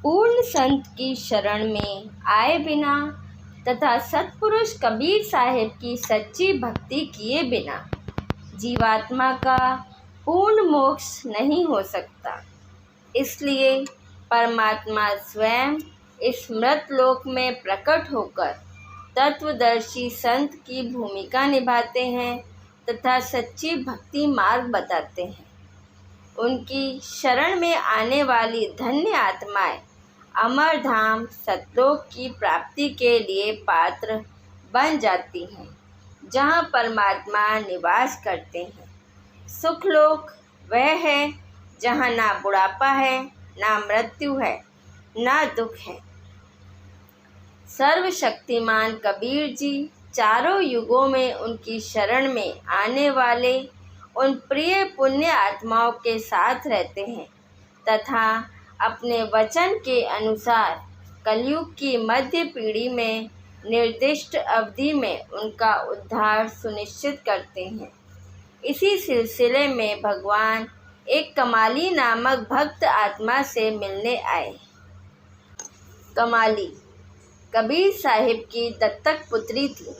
पूर्ण संत की शरण में आए बिना तथा सत्पुरुष कबीर साहिब की सच्ची भक्ति किए बिना जीवात्मा का पूर्ण मोक्ष नहीं हो सकता। इसलिए परमात्मा स्वयं इस मृत लोक में प्रकट होकर तत्वदर्शी संत की भूमिका निभाते हैं तथा सच्ची भक्ति मार्ग बताते हैं। उनकी शरण में आने वाली धन्य आत्माएं अमर धाम सतलोक की प्राप्ति के लिए पात्र बन जाती हैं, जहाँ परमात्मा निवास करते हैं। सुखलोक वह है जहाँ ना बुढ़ापा है, ना मृत्यु है, ना दुख है। सर्वशक्तिमान कबीर जी चारों युगों में उनकी शरण में आने वाले उन प्रिय पुण्य आत्माओं के साथ रहते हैं तथा अपने वचन के अनुसार कलयुग की मध्य पीढ़ी में निर्दिष्ट अवधि में उनका उद्धार सुनिश्चित करते हैं। इसी सिलसिले में भगवान एक कमाली नामक भक्त आत्मा से मिलने आए। कमाली कबीर साहिब की दत्तक पुत्री थी,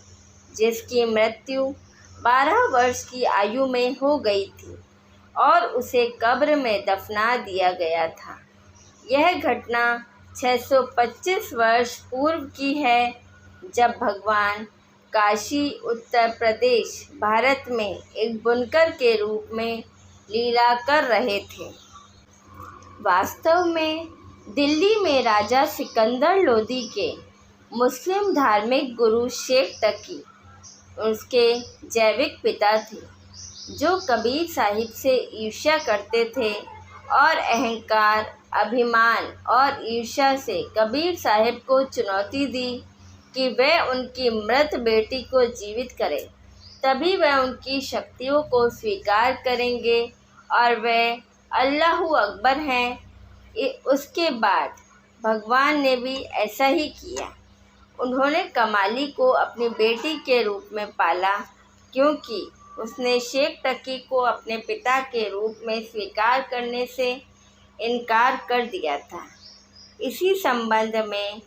जिसकी मृत्यु 12 वर्ष की आयु में हो गई थी और उसे कब्र में दफना दिया गया था। यह घटना 625 वर्ष पूर्व की है, जब भगवान काशी उत्तर प्रदेश भारत में एक बुनकर के रूप में लीला कर रहे थे। वास्तव में दिल्ली में राजा सिकंदर लोदी के मुस्लिम धार्मिक गुरु शेख तकी उसके जैविक पिता थे, जो कबीर साहिब से ईर्ष्या करते थे और अहंकार, अभिमान और ईर्ष्या से कबीर साहिब को चुनौती दी कि वह उनकी मृत बेटी को जीवित करें, तभी वह उनकी शक्तियों को स्वीकार करेंगे और वह अल्लाहू अकबर हैं। उसके बाद भगवान ने भी ऐसा ही किया। उन्होंने कमाली को अपनी बेटी के रूप में पाला, क्योंकि उसने शेख तकी को अपने पिता के रूप में स्वीकार करने से इनकार कर दिया था। इसी संबंध में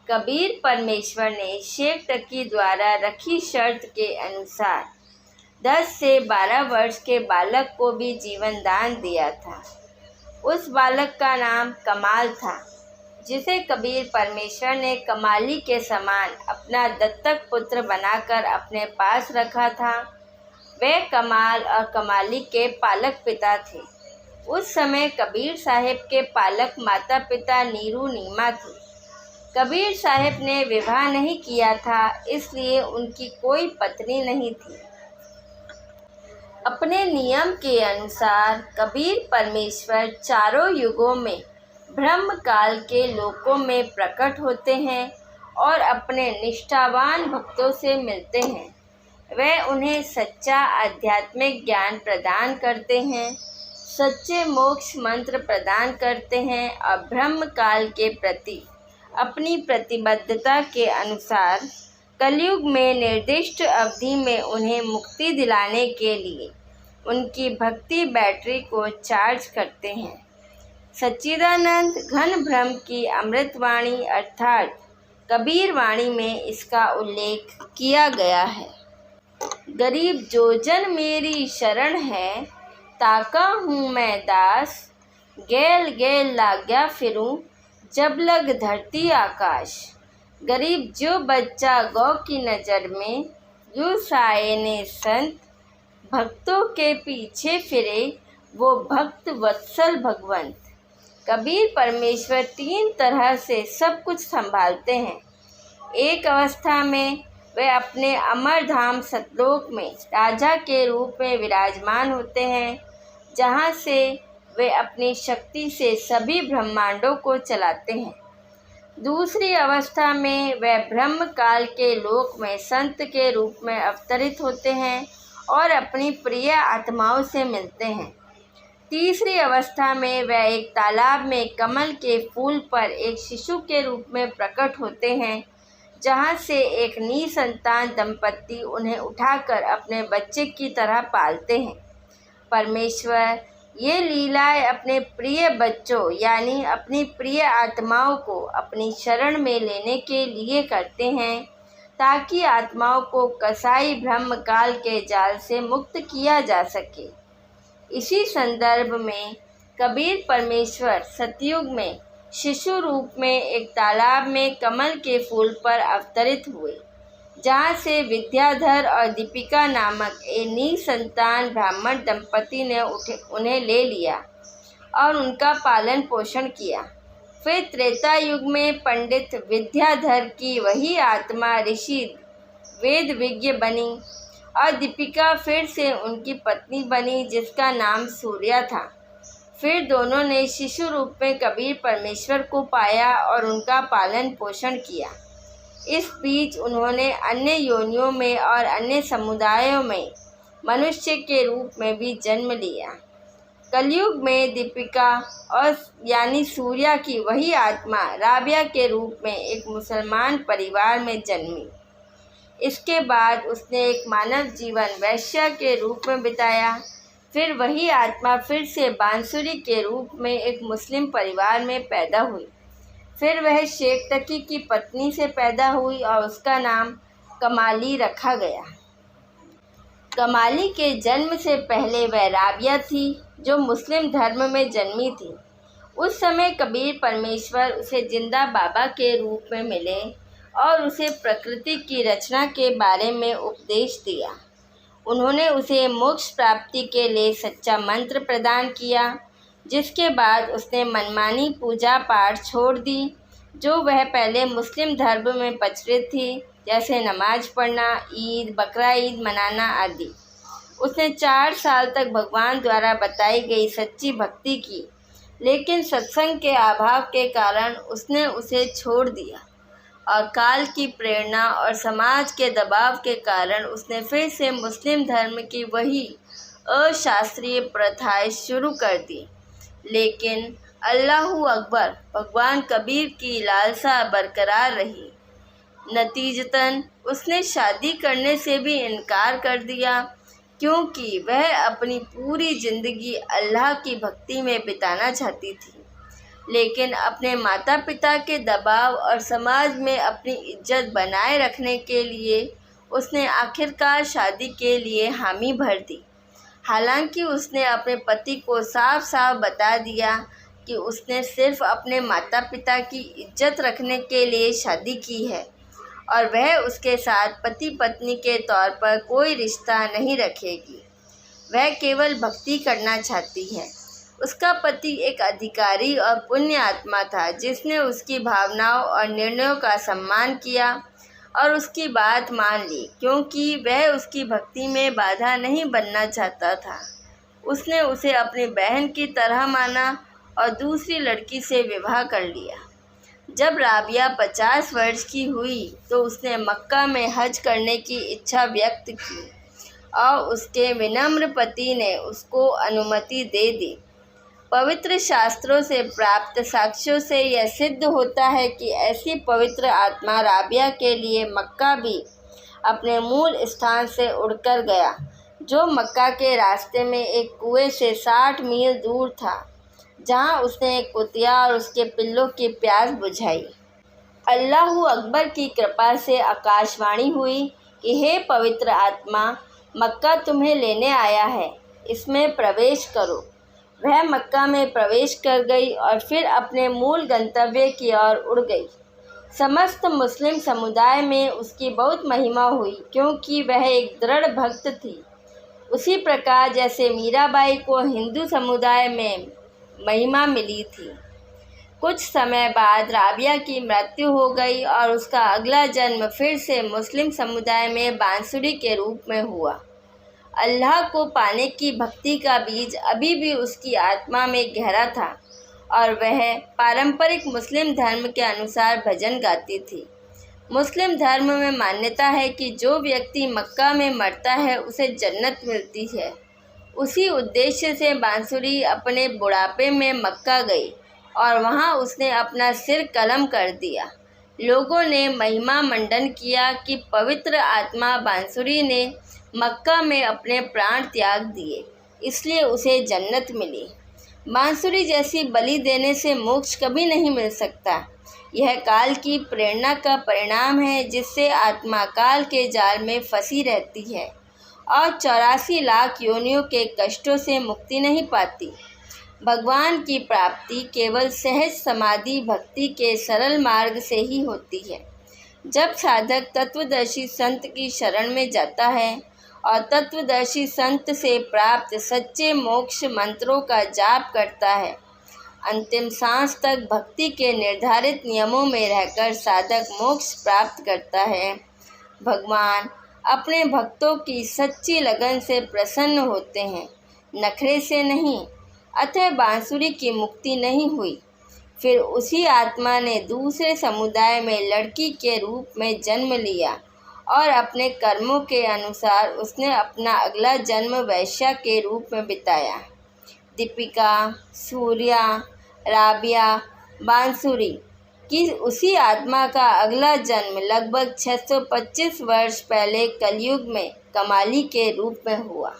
कबीर परमेश्वर ने शेख तकी द्वारा रखी शर्त के अनुसार 10 से 12 वर्ष के बालक को भी जीवन दान दिया था। उस बालक का नाम कमाल था, जिसे कबीर परमेश्वर ने कमाली के समान अपना दत्तक पुत्र बनाकर अपने पास रखा था। वे कमाल और कमाली के पालक पिता थे। उस समय कबीर साहिब के पालक माता पिता नीरू नीमा थे। कबीर साहिब ने विवाह नहीं किया था, इसलिए उनकी कोई पत्नी नहीं थी। अपने नियम के अनुसार कबीर परमेश्वर चारों युगों में ब्रह्म काल के लोकों में प्रकट होते हैं और अपने निष्ठावान भक्तों से मिलते हैं। वे उन्हें सच्चा आध्यात्मिक ज्ञान प्रदान करते हैं, सच्चे मोक्ष मंत्र प्रदान करते हैं और ब्रह्म काल के प्रति अपनी प्रतिबद्धता के अनुसार कलयुग में निर्दिष्ट अवधि में उन्हें मुक्ति दिलाने के लिए उनकी भक्ति बैटरी को चार्ज करते हैं। सच्चिदानंद घन ब्रह्म की अमृतवाणी अर्थात कबीर वाणी में इसका उल्लेख किया गया है। गरीब जो जन मेरी शरण है, ताका हूँ मैं दास, गेल गेल लाग्या फिरूं, जब लग धरती आकाश। गरीब जो बच्चा गौ की नज़र में, यूँ साये ने संत, भक्तों के पीछे फिरे, वो भक्त वत्सल भगवंत। कबीर परमेश्वर 3 तरह से सब कुछ संभालते हैं। एक अवस्था में वे अपने अमर धाम सतलोक में राजा के रूप में विराजमान होते हैं, जहाँ से वे अपनी शक्ति से सभी ब्रह्मांडों को चलाते हैं। दूसरी अवस्था में वे ब्रह्म काल के लोक में संत के रूप में अवतरित होते हैं और अपनी प्रिय आत्माओं से मिलते हैं। तीसरी अवस्था में वह एक तालाब में कमल के फूल पर एक शिशु के रूप में प्रकट होते हैं, जहाँ से एक निसंतान दंपत्ति उन्हें उठाकर अपने बच्चे की तरह पालते हैं। परमेश्वर ये लीलाएं अपने प्रिय बच्चों यानी अपनी प्रिय आत्माओं को अपनी शरण में लेने के लिए करते हैं, ताकि आत्माओं को कसाई ब्रह्म काल के जाल से मुक्त किया जा सके। इसी संदर्भ में कबीर परमेश्वर सतयुग में शिशु रूप में एक तालाब में कमल के फूल पर अवतरित हुए, जहाँ से विद्याधर और दीपिका नामक एक निसंतान ब्राह्मण दंपति ने उन्हें ले लिया और उनका पालन पोषण किया। फिर त्रेता युग में पंडित विद्याधर की वही आत्मा ऋषि वेद विज्ञ बनी और दीपिका फिर से उनकी पत्नी बनी, जिसका नाम सूर्या था। फिर दोनों ने शिशु रूप में कबीर परमेश्वर को पाया और उनका पालन पोषण किया। इस बीच उन्होंने अन्य योनियों में और अन्य समुदायों में मनुष्य के रूप में भी जन्म लिया। कलयुग में दीपिका और यानी सूर्या की वही आत्मा राबिया के रूप में एक मुसलमान परिवार में जन्मी। इसके बाद उसने एक मानव जीवन वैश्या के रूप में बिताया। फिर वही आत्मा फिर से बांसुरी के रूप में एक मुस्लिम परिवार में पैदा हुई। फिर वह शेख तकी की पत्नी से पैदा हुई और उसका नाम कमाली रखा गया। कमाली के जन्म से पहले वह राबिया थी, जो मुस्लिम धर्म में जन्मी थी। उस समय कबीर परमेश्वर उसे जिंदा बाबा के रूप में मिले और उसे प्रकृति की रचना के बारे में उपदेश दिया। उन्होंने उसे मोक्ष प्राप्ति के लिए सच्चा मंत्र प्रदान किया, जिसके बाद उसने मनमानी पूजा पाठ छोड़ दी, जो वह पहले मुस्लिम धर्म में प्रचलित थी, जैसे नमाज पढ़ना, ईद, बकरा ईद मनाना आदि। उसने 4 साल तक भगवान द्वारा बताई गई सच्ची भक्ति की, लेकिन सत्संग के अभाव के कारण उसने उसे छोड़ दिया और काल की प्रेरणा और समाज के दबाव के कारण उसने फिर से मुस्लिम धर्म की वही अशास्त्रीय प्रथाएं शुरू कर दी। लेकिन अल्लाहू अकबर, भगवान कबीर की लालसा बरकरार रही। नतीजतन उसने शादी करने से भी इनकार कर दिया, क्योंकि वह अपनी पूरी ज़िंदगी अल्लाह की भक्ति में बिताना चाहती थी। लेकिन अपने माता पिता के दबाव और समाज में अपनी इज्जत बनाए रखने के लिए उसने आखिरकार शादी के लिए हामी भर दी। हालांकि उसने अपने पति को साफ साफ बता दिया कि उसने सिर्फ अपने माता पिता की इज्जत रखने के लिए शादी की है और वह उसके साथ पति पत्नी के तौर पर कोई रिश्ता नहीं रखेगी। वह केवल भक्ति करना चाहती है। उसका पति एक अधिकारी और पुण्य आत्मा था, जिसने उसकी भावनाओं और निर्णयों का सम्मान किया और उसकी बात मान ली, क्योंकि वह उसकी भक्ति में बाधा नहीं बनना चाहता था। उसने उसे अपनी बहन की तरह माना और दूसरी लड़की से विवाह कर लिया। जब राबिया 50 वर्ष की हुई तो उसने मक्का में हज करने की इच्छा व्यक्त की और उसके विनम्र पति ने उसको अनुमति दे दी। पवित्र शास्त्रों से प्राप्त साक्ष्यों से यह सिद्ध होता है कि ऐसी पवित्र आत्मा राबिया के लिए मक्का भी अपने मूल स्थान से उड़कर गया, जो मक्का के रास्ते में एक कुएं से 60 मील दूर था, जहां उसने एक कुतिया और उसके पिल्लों की प्यास बुझाई। अल्लाहू अकबर की कृपा से आकाशवाणी हुई कि हे पवित्र आत्मा, मक्का तुम्हें लेने आया है, इसमें प्रवेश करो। वह मक्का में प्रवेश कर गई और फिर अपने मूल गंतव्य की ओर उड़ गई। समस्त मुस्लिम समुदाय में उसकी बहुत महिमा हुई, क्योंकि वह एक दृढ़ भक्त थी। उसी प्रकार जैसे मीराबाई को हिंदू समुदाय में महिमा मिली थी। कुछ समय बाद राबिया की मृत्यु हो गई और उसका अगला जन्म फिर से मुस्लिम समुदाय में बांसुरी के रूप में हुआ। अल्लाह को पाने की भक्ति का बीज अभी भी उसकी आत्मा में गहरा था और वह पारंपरिक मुस्लिम धर्म के अनुसार भजन गाती थी। मुस्लिम धर्म में मान्यता है कि जो व्यक्ति मक्का में मरता है उसे जन्नत मिलती है। उसी उद्देश्य से बांसुरी अपने बुढ़ापे में मक्का गई और वहां उसने अपना सिर कलम कर दिया। लोगों ने महिमा मंडन किया कि पवित्र आत्मा बांसुरी ने मक्का में अपने प्राण त्याग दिए। इसलिए उसे जन्नत मिली। बांसुरी जैसी बलि देने से मोक्ष कभी नहीं मिल सकता। यह काल की प्रेरणा का परिणाम है, जिससे आत्मा काल के जाल में फंसी रहती है और 84 लाख योनियों के कष्टों से मुक्ति नहीं पाती। भगवान की प्राप्ति केवल सहज समाधि भक्ति के सरल मार्ग से ही होती है। जब साधक तत्वदर्शी संत की शरण में जाता है और तत्वदर्शी संत से प्राप्त सच्चे मोक्ष मंत्रों का जाप करता है, अंतिम सांस तक भक्ति के निर्धारित नियमों में रहकर साधक मोक्ष प्राप्त करता है। भगवान अपने भक्तों की सच्ची लगन से प्रसन्न होते हैं, नखरे से नहीं। अतः बांसुरी की मुक्ति नहीं हुई। फिर उसी आत्मा ने दूसरे समुदाय में लड़की के रूप में जन्म लिया और अपने कर्मों के अनुसार उसने अपना अगला जन्म वैश्या के रूप में बिताया। दीपिका, सूर्या, राबिया, बांसुरी की उसी आत्मा का अगला जन्म लगभग 625 वर्ष पहले कलयुग में कमाली के रूप में हुआ।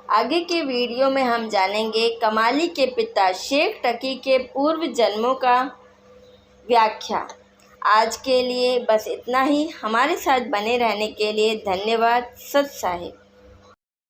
आगे के वीडियो में हम जानेंगे कमाली के पिता शेख टकी के पूर्व जन्मों का व्याख्या। आज के लिए बस इतना ही। हमारे साथ बने रहने के लिए धन्यवाद। सत साहिब।